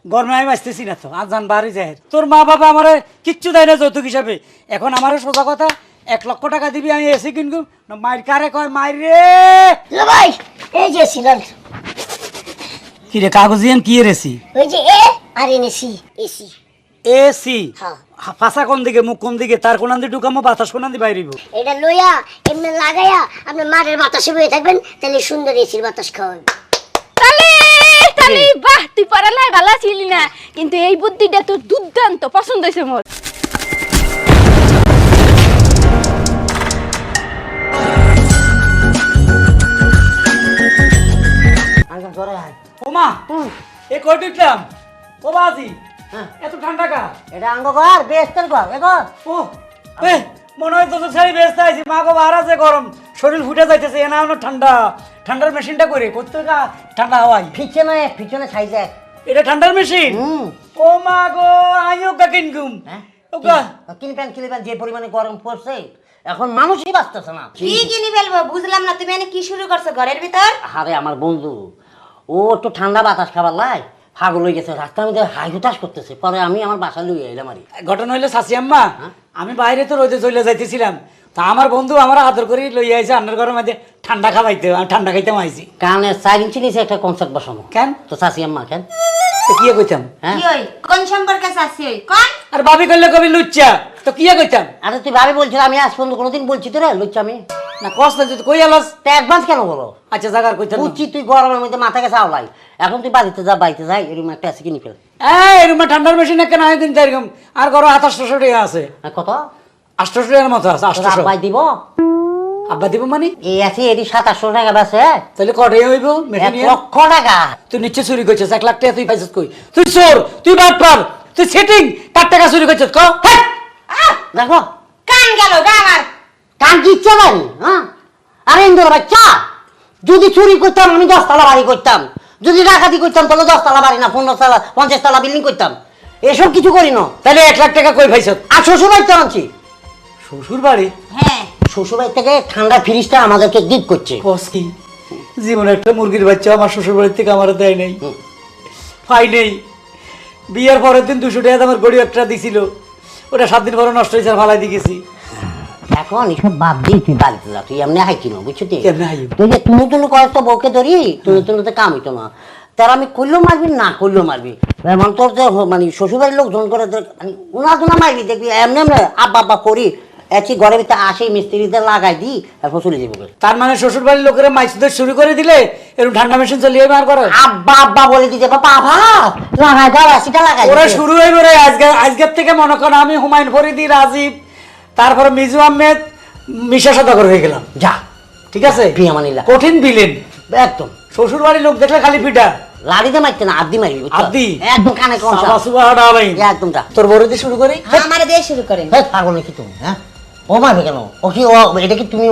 গরমে আমি আসতেছি না তো আজ জান বাড়ি যায় তোর মা বাবা আমার কিচ্ছু দেয় না যৌতুক হিসাবে এখন আমার সোজা কথা 1 লক্ষ টাকা দিবি আমি এসি কিনবো না মায়ের কারে কয় মায়ের রে ভাই এই যে সিলেন্ট কি রে কাগজিয়ান কি রেসি ওই যে এ আর এনেছি এসি এসি হ্যাঁ ফাঁসা কোন দিকে মুখ কোন দিকে তার কোন দিকে ঢুকামো বাতাস কোন দিকে বাইরিব এটা লইয়া এমনি লাগাইয়া আপনি মাঠের বাতাসে বয়ে থাকবেন তাহলে সুন্দর এসির বাতাস খাওয়াবেন তালি তালি বাহ তুই পড়ালাই ভালো ছিলি না কিন্তু এই বুদ্ধিটা তোর দুর্দান্ত পছন্দ হয়েছে মোর আঙ্কেল ঘরে আয় ওমা এ কই ঢুকলাম ও বাজি এত ঠান্ডা কা এটা আঙ্গ ঘর বেস্তের ঘর এগো ও এ মনে হয় তোর শাড়ি ব্যস্ত আছি মা গো বার আছে গরম শরীর ফুটে যাইতেছে এ না হলো ঠান্ডা ঠান্ডার মেশিনটা করে করতে ঠান্ডা হাওয়াই পিছনে সাইজে এটা ঠান্ডার মেশিন ও মা গো আইও কা কিনগুম ওগা কিনবেন যে পরিমাণে গরম পড়ছে এখন মানুষই বাঁচতেছে না কি কিনি ফেলবো বুঝলাম না তুমি এনে কি শুরু করছো ঘরের ভিতর আরে আমার বন্ধু ও একটু ঠান্ডা বাতাস খাবার লাই পাগল হয়ে গেছে রাস্তার মধ্যে হাই হুতাশ করতেছে পরে আমি আমার বাসা লইয়া এলাম আর ঘটনা হইলো শাশি আম্মা আমি বাইরে তো রোদে চলে যাইতেছিলাম তা আমার বন্ধু আমার আদর করে লইয়া আইছে আন্নার ঘরের মধ্যে ঠান্ডা খাওয়াইতে আমি ঠান্ডা খাইতে আইছি কানে 4 ইঞ্চি নিচে একটা কনসার্ট বসানো কেন তো চাষি আম্মা কেন তো কি কইতাম হ্যাঁ কি ওই কোন সম্পর্কে চাচ্ছি ওই কোন আর ভাবি কইলে কবি লুচ্চা তো কি কইতাম আরে তুই ভাবে বলছিস আমি আজ পর্যন্ত কোনোদিন বলছি তো রে লুচ্ছা আমি না কষ্ট যদি কই আলাস তা অ্যাডভান্স কেন বলো আচ্ছা জাগার কইতাম বুঝছি তুই গরমের মধ্যে মাথা গেছে আওলাই এখন তুই বাড়িতে যাই এরকম একটা এসে কিনে ফেল এই রুমে ঠান্ডার মেশিন কেন হয় দিন এরকম আর ঘর 2800 টাকা আছে কত 800 টাকার মতো আছে 800 ভাই দিব আব্বা দিব মানে এই আছে এটি 2700 টাকা আছে তাহলে কটাই হইব মেশিন 1 লক্ষ টাকা তুই নিচে চুরি করছিস 1 লাখ টাকা তুই পাইছিস কই তুই চোর তুই বাটপার তুই সেটিং কার টাকা চুরি করছিস ক দেখো কান গেল গা আমার কান কি ইচ্ছা জানি হ্যাঁ আরে ইন্দুর বাচ্চা যদি চুরি করতাম আমি 10 তলা বাড়ি করতাম যদি ডাকাতি করতাম তাহলে 10 তলা বাড়ি না 15 তলা 50 তলা বিল্ডিং করতাম এসব কিছু করি না তাহলে 1 লাখ টাকা কই পাইছিস আর শ্বশুর বাড়িতে আনছি শ্বশুর বাড়ি হ্যাঁ শ্বশুর বাড়ি থেকে ঠান্ডা ফ্রিজটা আমাদেরকে গিফট করছে কস কি জীবনে একটা মুরগির বাচ্চা আমার শ্বশুর বাড়ি থেকে আমার দেয় নাই পাই নেই বিয়ের পরের দিন 200 টাকা আমার গড়ি একটা দিছিল ওটা 7 দিন পরে নষ্ট হয়েছে আর ফালাই দিয়ে গেছি এখন এসব বাদ দিই তুই বাড়িতে যা তুই এমনি হাইকি না বুঝছো তুই কেমনে হাইব? তুই যে তুমি করে তো বউকে ধরি তুমি তো কাম হইতো না তার আমি করলেও মারবি না করলেও মারবি এমন তোর যে মানে শ্বশুরবাড়ির লোক জন করে মানে উনা মারবি দেখবি এমনি এমনি আব্বা করি এসি ঘরের ভিতরে আসে মিস্ত্রিদের লাগাই দিই তারপর চলে যাবো তার মানে শ্বশুর বাড়ির লোকেরা মাইসদের শুরু করে দিলে এরকম ঠান্ডা মেশিন চলিয়ে আর করে আব্বা বলে দিতে বাবা লাগাই দাও এসিটা লাগাই ওরা দিতে। শুরু হইব রে আজকের থেকে মনে করো আমি হুমায়ুন ফরিদি রাজীব তারপরে মিজু আহমেদ মিশা সদাগর হয়ে গেলাম যা ঠিক আছে প্রিয়ামানিল্লাহ কঠিন বিলেন একদম শ্বশুর বাড়ির লোক দেখলে খালি পিটা লাড়িতে মারতে না আদ্দি মারবি বুঝছো? আদ্দি? একদম কানে কম সাবা সুবা হাডা ভাই একদম যা তোর বড় দিয়ে শুরু করি আমার দিয়ে শুরু করেন পাগল নাকি তুমি হ্যাঁ ও মারবে কেন ও কি এটা কি তুমি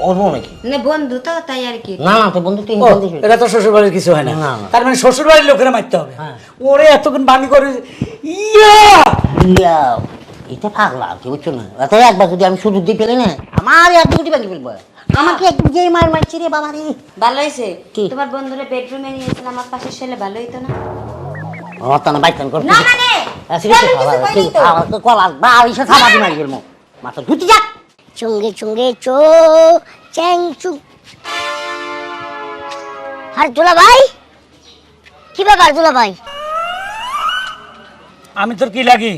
ওর বউ নাকি না বন্ধু তো তাই আর কি না তো বন্ধু তুই ও, এটা তো শ্বশুর বাড়ির কিছু হয় না না, না। তার মানে শ্বশুর বাড়ির লোকেরা মারতে হবে হ্যাঁ। ওরে এতক্ষণ বাঙি করে ইয়া এটা পাগলা কি বুঝছো না তাই একবার যদি আমি সুযোগ দিয়ে পেলে না আমার এক দুটি বাকি ফেলবো আমাকে একটু যে মারছি রে বাবা রে ভালো হয়েছে কি? তোমার বন্ধুরে বেডরুমে নিয়েছিল আমার পাশে ছেলে ভালো হইতো না ও তা না বাইতান করতে না মানে তেমন কিছু কইনি তো। কলা বা ইসে সাবাদি মারি গেল মাথা ধুতি যা চুঙ্গে চুঙ্গে চো চ্যাং চু আর দুলা ভাই কি ব্যাপার দুলা ভাই আমি তোর কি লাগি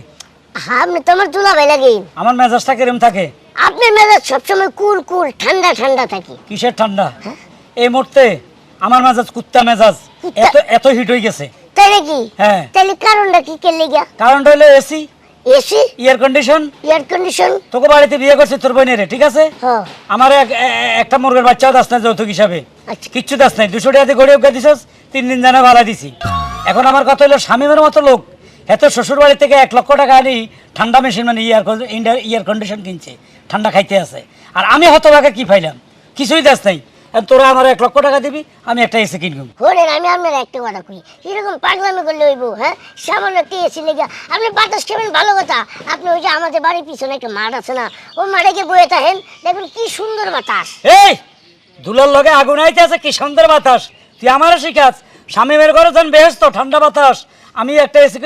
আপনি তো আমার দুলা ভাই লাগে আমার মেজাজটা কেরম থাকে আপনার মেজাজ সবসময় কুল কুল ঠান্ডা ঠান্ডা থাকে কিসের ঠান্ডা এই মুহূর্তে আমার মেজাজ কুত্তা মেজাজ কুত্তা? এত এত হিট হয়ে গেছে তাই নাকি হ্যাঁ তাহলে কারণটা কি কে লেগা কারণটা হলো AC AC air condition air condition তোকে বাড়িতে বিয়ে করছে তোর বোনের ঠিক আছে হ্যাঁ আমার একটা মুরগের বাচ্চাও দাস না যৌতুক হিসাবে আচ্ছা। কিচ্ছু দাস নাই 200 টাকাতে গড়ে উঠে দিছস 3 দিন জানা ভাড়া দিছি এখন আমার কথা হলো স্বামীমের মতো লোক এত শ্বশুর বাড়ি থেকে 1 লক্ষ টাকা আনি ঠান্ডা মেশিন মানে ইয়ার কন্ডিশন কিনছে ঠান্ডা খাইতে আছে আর আমি হতভাগা কি পাইলাম কিছুই দাস নাই আর তোরা আমার 1 লক্ষ টাকা দিবি আমি একটা এসি কিনবো হলেন আমি আপনার একটা কথা কই এরকম পাগলামি করলে হইব হ্যাঁ সামান্য একটা এসি লেগা আপনি বাতাস খাবেন ভালো কথা আপনি ওই যে আমাদের বাড়ির পিছনে একটা মাঠ আছে না ওই মাঠে গিয়ে বয়ে থাকেন দেখুন কি সুন্দর বাতাস এই দুলার লগে আগুন আইতে আছে কি সুন্দর বাতাস তুই আমারও শিখাস স্বামীমের ঘরে যান বেহেস্ত ঠান্ডা বাতাস আমি একটা এসি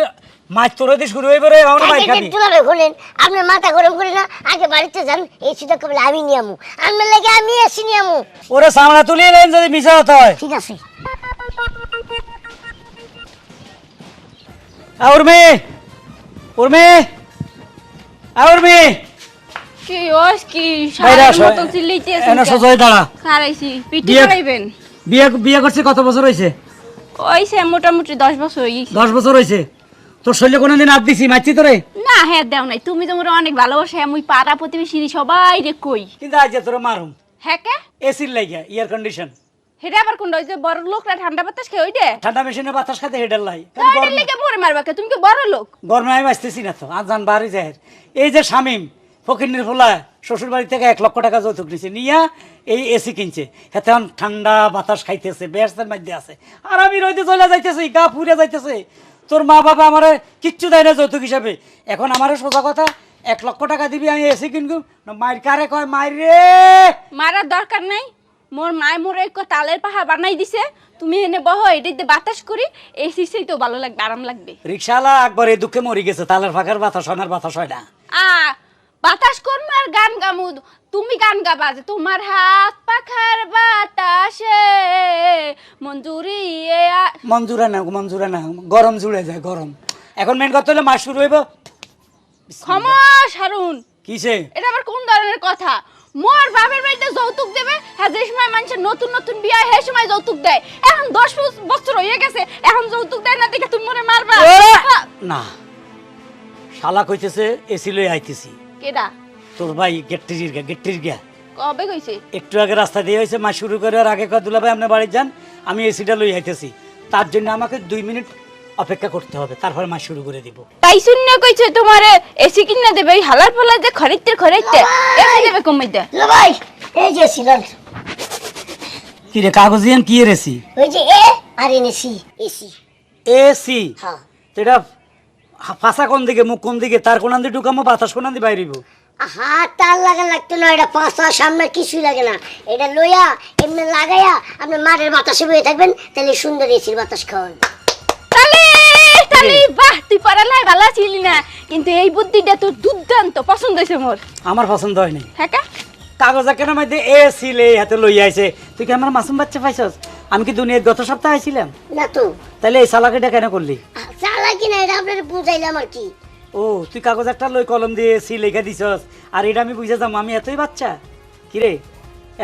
মাছ তোরে দিয়ে শুরু হয়ে পড়ে আমার মাই খাবি তুলাবে খুলেন, আপনার মাথা গরম করে না, আগে বাড়িতে যান, এসিটা কেবল আমি নিয়ামু, আমার লাগে আমি এসি নিয়ামু। ওরে সামনা তুলিয়ে নেন যদি মিশা হতে হয়। ঠিক আছে। উর্মি উর্মি উর্মি কি ওস কি বাইরে সারার আসো মতো চিল্লাইতেছেন এনে সোজা হয়ে দাঁড়া। খারাইছি পিটি বিয়ে- করাইবেন বিয়ে বিয়ে করছি কত বছর হয়েছে? ওইছে মোটামুটি 10 বছর হয়ে গেছে 10 বছর হয়েছে। তোর শরীরে কোনোদিন হাত দিছি মারছি তোরে? না হ্যাঁ দেও নাই, তুমি তো মোরে অনেক ভালোবাসে, আমি পাড়া প্রতিবেশী সবাই রে কই কিন্তু আজ তোরে মারুম হ্যাঁ কে এসির লাগিয়া ইয়ার কন্ডিশন হেডে আবার কোন ওই যে বড় লোকরা ঠান্ডা বাতাস খেয়ে ওই দে ঠান্ডা মেশিনে বাতাস খাতে হেডার লাই তাহলে লেগে মরে মারবা কে, তুমি কি বড় লোক? গরমে আমি বাঁচতেছি না তো আজ জান বাড়ি যায়। এই যে শামিম ফকিরনির ফোলা শ্বশুর বাড়ি থেকে 1 লক্ষ টাকা যৌতুক নিছে নিয়া এই এসি কিনছে, হেতে ঠান্ডা বাতাস খাইতেছে, ব্যস্তের মধ্যে আছে, আর আমি রইতে চলে যাইতেছি, গা পুড়ে যাইতেছে। তোর মা বাবা আমারে কিচ্ছু দেয় না যৌতুক হিসাবে। এখন আমারে সোজা কথা 1 লক্ষ টাকা দিবি আমি এসি কিনবো না মায়ের কারে কয় মায়ের রে মারার দরকার নাই, মোর মায় মোর এক তালের পাহাড় বানাই দিছে, তুমি এনে বহো এটাতে বাতাস করি, এসি সেই তো ভালো লাগবে, আরাম লাগবে। রিক্সাওয়ালা একবার এই দুঃখে মরি গেছে, তালের ফাঁকার বাতাস হয় না, বাতাস হয় না। আ বাতাস করবো আর গান গামু, তুমি গান গাবা যে তোমার হাত পাখার বাতাসে মঞ্জুরি মঞ্জুরা না মঞ্জুরা না, গরম জুড়ে যায় গরম। এখন মেন কথা হলো মাস শুরু হইব। ক্ষমা সারুন, কিসে এটা আবার কোন ধরনের কথা? মোর বাপের বাড়িতে যৌতুক দেবে, হ্যাঁ যে সময় মানুষের নতুন নতুন বিয়ে হয় সেই সময় যৌতুক দেয়, এখন 10 বছর হয়ে গেছে এখন যৌতুক দেয় না দেখে তুমি মনে মারবা? না শালা কইতেছে এসি লই আইতেছি। কেডা? তোর ভাই গেটটির গিয়া কবে কইছে? একটু আগে রাস্তা দিয়ে হয়েছে, মাস শুরু করার আগে কয় দুলা ভাই আপনার বাড়ি যান, আমি এসিটা লই আইতেছি। তার জন্য আমাকে 2 মিনিট অপেক্ষা করতে হবে, তারপর মাস শুরু করে দিব। তাই শুন্য কইছে তোমারে এসি কিনা দেবে, এই হালার ফলা যে খরিদতে এসি দেবে কমাই দে। লো ভাই, এই যে সিলান, কি রে কাগজিয়ান কি এসি? ওই যে এ আর এনেছি এসি। এসি হ্যাঁ। এটা ফাঁসা কোন দিকে, মুখ কোন দিকে, তার কোন দিকে ঢুকামো, বাতাস কোন দিকে বাইরিব? হাত তার লাগা লাগতো না, এটা পাঁচা সামনে কিছুই লাগে না, এটা লইয়া এমনি লাগাইয়া আপনি মাঠের বাতাসে বয়ে থাকবেন, তাহলে সুন্দর এসির বাতাস খাওয়ান। তালি তালি বাহ, তুই পড়ালাই ভালো ছিলি না, কিন্তু এই বুদ্ধিটা তোর দুর্দান্ত পছন্দ হয়েছে মোর। আমার পছন্দ হয় নাই। হ্যাঁ কা? কাগজ কেন মধ্যে এসি লে হাতে লই আইছে, তুই কি আমার মাসুম বাচ্চা পাইছস? আমি কি দুনিয়ার গত সপ্তাহে আইছিলাম? না তো তাহলে এই সালাকিটা কেন করলি? চালাকি না, এটা আপনার বুঝাইলাম আর কি। ও তুই কাগজ একটা লই কলম দিয়ে এসি লেখা দিছস, আর এটা আমি বুঝে যাম আমি এতই বাচ্চা? কিরে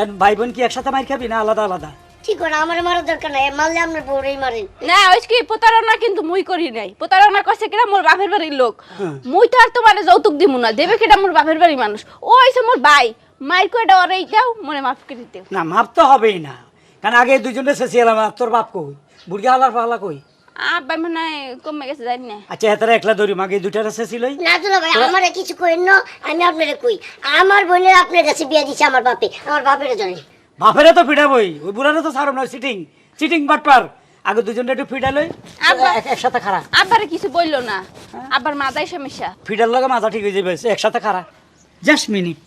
এর ভাই বোন কি একসাথে মার খাবি না আলাদা আলাদা? ঠিক করে আমার মারার দরকার নাই, মারলে আপনার বউরেই মারেন। না ওই কি প্রতারণা কিন্তু মুই করি নাই, প্রতারণা করছে কিনা মোর বাপের বাড়ির লোক। মুই তো আর তোমারে যৌতুক দিমু না, দেবে কিনা মোর বাপের বাড়ির মানুষ, ও হইছে মোর ভাই, মায়ের কয়টা ওরেই দাও মনে মাফ করে দিতে। না মাপ তো হবেই না, কারণ আগে দুজনে শেষিয়ালাম, তোর বাপ কই, বুড়ি হালার পালা কই? আব্বা মনে হয় কমে গেছে জানি না। আচ্ছা হেতারা একলা ধরি মাগে দুইটারে শেষিলই না দুলা ভাই, আমারে কিছু কইেন না, আমি আপনারে কই, আমার বোনের আপনার কাছে বিয়ে দিছে আমার বাপে, আমার বাপের জানে। বাপেরে তো ফিডাবই, ওই বুড়ারে তো ছাড়ো না, চিটিং চিটিং বাটপার। আগে দুজনে একটু ফিডালই আব্বা একসাথে খারা, আব্বারে কিছু বললো না, আব্বার মাথায় সমস্যা। ফিডার লগে মাথা ঠিক হয়ে যাবে, একসাথে খারা। জাস্ট মিনিট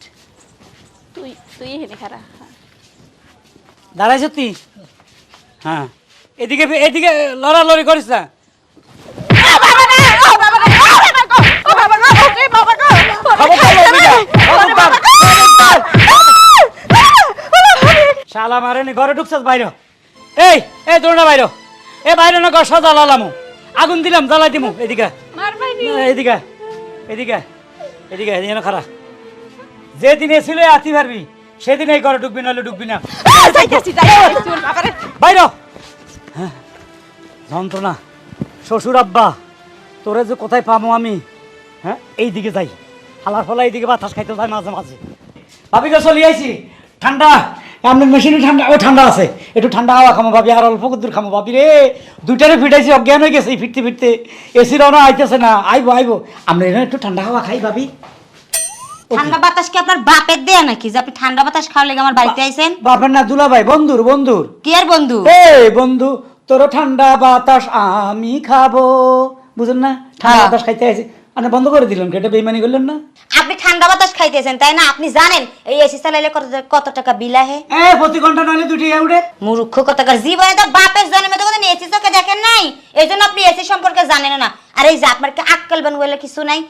তুই তুই এখানে খারা। দাঁড়াইছ তুই? হ্যাঁ এদিকে এদিকে লড়ালড়ি করিস না। শালা মারেনি, ঘরে ঢুকছস বাইরে? এই এই দৌড়া বাইরে, এ বাইরে না ঘর সজা লালামু, আগুন দিলাম জ্বালাই দিমু। এদিকে মারবাইনি। এদিকে এদিকে এদিকে এদিকে খারা। যেদিন এসিল আতি পারবি সেদিন এই ঘরে ঢুকবি, নাহলে ঢুকবি না। বাইরে যন্ত্রণা। শ্বশুর আব্বা তোরে যে কোথায় পাবো আমি? হ্যাঁ এইদিকে যাই, হালার ফলা এইদিকে বাতাস খাইতে যাই মাঝে মাঝে। ভাবিকে চলে আইছি, ঠান্ডা আপনার মেশিনে ঠান্ডা, ও ঠান্ডা আছে, একটু ঠান্ডা হাওয়া খামো ভাবি, আর অল্প দূর খামো ভাবি রে। দুইটারে ফিটাইছি, অজ্ঞান হয়ে গেছে ফিরতে ফিরতে, এসির রওনা আইতেছে না, আইবো আইবো। আমরা এখানে একটু ঠান্ডা হাওয়া খাই ভাবি। ঠান্ডা বাতাস কি আপনার বাপের দেয়া নাকি যে আপনি ঠান্ডা বাতাস খাওয়ার লেগে আমার বাড়িতে আইছেন? বাপের না দুলা ভাই, বন্ধুর বন্ধুর। কি আর বন্ধু? এই বন্ধু তোর ঠান্ডা বাতাস আমি খাবো, বুঝুন না? ঠান্ডা বাতাস খাইতে আইছি, আপনি বন্ধ করে দিলেন কি? এটা বেইমানি করলেন না? আপনি ঠান্ডা বাতাস খাইতেছেন তাই না? আপনি জানেন এই এসি চালাইলে কত টাকা বিল আহে? প্রতি ঘন্টা নইলে 2 টাকা উঠে। মূর্খ কথাকার, জীবনে তো বাপের জন্মে তো কোনদিন এসি চোখে দেখেন নাই, এই জন্য আপনি এসি সম্পর্কে জানেন না। আর এই যে আপনার কি আক্কেল বান বলে কিছু নাই?